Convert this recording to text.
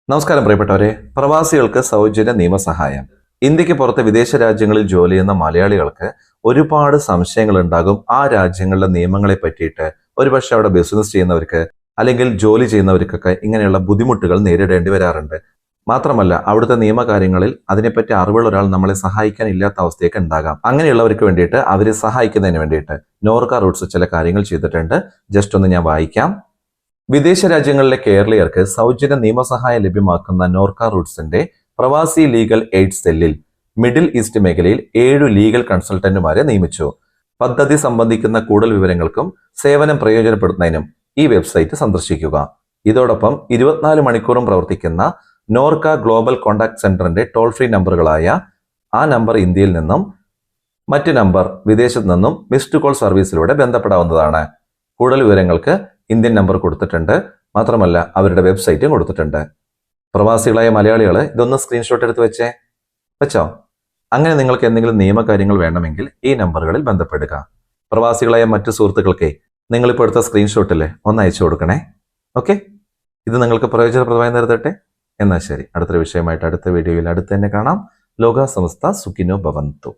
നമസ്കാരം പ്രിയപ്പെട്ടവരെ. പ്രവാസികൾക്ക് സൗജന്യ നിയമസഹായം. ഇന്ത്യക്ക് പുറത്ത് വിദേശ രാജ്യങ്ങളിൽ ജോലി ചെയ്യുന്ന മലയാളികൾക്ക് ഒരുപാട് സംശയങ്ങൾ ഉണ്ടാകും. ആ രാജ്യങ്ങളിലെ നിയമങ്ങളെ പറ്റിയിട്ട് ഒരുപക്ഷെ അവിടെ ബിസിനസ് ചെയ്യുന്നവർക്ക് അല്ലെങ്കിൽ ജോലി ചെയ്യുന്നവർക്കൊക്കെ ഇങ്ങനെയുള്ള ബുദ്ധിമുട്ടുകൾ നേരിടേണ്ടി വരാറുണ്ട്. മാത്രമല്ല അവിടുത്തെ നിയമകാര്യങ്ങളിൽ അതിനെപ്പറ്റി അറിവുള്ള ഒരാൾ നമ്മളെ സഹായിക്കാൻ ഇല്ലാത്ത അവസ്ഥയൊക്കെ ഉണ്ടാകാം. അങ്ങനെയുള്ളവർക്ക് വേണ്ടിയിട്ട് അവരെ സഹായിക്കുന്നതിന് വേണ്ടിയിട്ട് നോർക്ക റൂട്ട്സ് ചില കാര്യങ്ങൾ ചെയ്തിട്ടുണ്ട്. ജസ്റ്റ് ഒന്ന് ഞാൻ വായിക്കാം. വിദേശ രാജ്യങ്ങളിലെ കേരളീയർക്ക് സൗജന്യ നിയമസഹായം ലഭ്യമാക്കുന്ന നോർക്ക റൂട്ട്സിന്റെ പ്രവാസി ലീഗൽ എയ്ഡ് സെല്ലിൽ മിഡിൽ ഈസ്റ്റ് മേഖലയിൽ 7 ലീഗൽ കൺസൾട്ടന്റുമാരെ നിയമിച്ചു. പദ്ധതി സംബന്ധിക്കുന്ന കൂടുതൽ വിവരങ്ങൾക്കും സേവനം പ്രയോജനപ്പെടുത്തുന്നതിനും ഈ വെബ്സൈറ്റ് സന്ദർശിക്കുക. ഇതോടൊപ്പം 24 മണിക്കൂറും പ്രവർത്തിക്കുന്ന നോർക്ക ഗ്ലോബൽ കോൺടാക്ട് സെന്ററിന്റെ ടോൾ ഫ്രീ നമ്പറുകളായ ആ നമ്പർ ഇന്ത്യയിൽ നിന്നും മറ്റ് നമ്പർ വിദേശത്തു നിന്നും മിസ്ഡ് കോൾ സർവീസിലൂടെ ബന്ധപ്പെടാവുന്നതാണ്. കൂടുതൽ വിവരങ്ങൾക്ക് ഇന്ത്യൻ നമ്പർ കൊടുത്തിട്ടുണ്ട്. മാത്രമല്ല അവരുടെ വെബ്സൈറ്റും കൊടുത്തിട്ടുണ്ട്. പ്രവാസികളായ മലയാളികൾ ഇതൊന്ന് സ്ക്രീൻഷോട്ട് എടുത്ത് വെച്ചോ. അങ്ങനെ നിങ്ങൾക്ക് എന്തെങ്കിലും നിയമകാര്യങ്ങൾ വേണമെങ്കിൽ ഈ നമ്പറുകളിൽ ബന്ധപ്പെടുക. പ്രവാസികളായ മറ്റു സുഹൃത്തുക്കൾക്ക് നിങ്ങളിപ്പോൾ എടുത്ത സ്ക്രീൻഷോട്ടിൽ ഒന്ന് അയച്ചു കൊടുക്കണേ. ഓക്കെ, ഇത് നിങ്ങൾക്ക് പ്രയോജനപ്രദമായി നിർത്തട്ടെ. എന്നാൽ ശരി, അടുത്തൊരു വിഷയമായിട്ട് അടുത്ത വീഡിയോയിൽ അടുത്ത് തന്നെ കാണാം. ലോക സമസ്ത സുഖിനോ ഭവന്തു.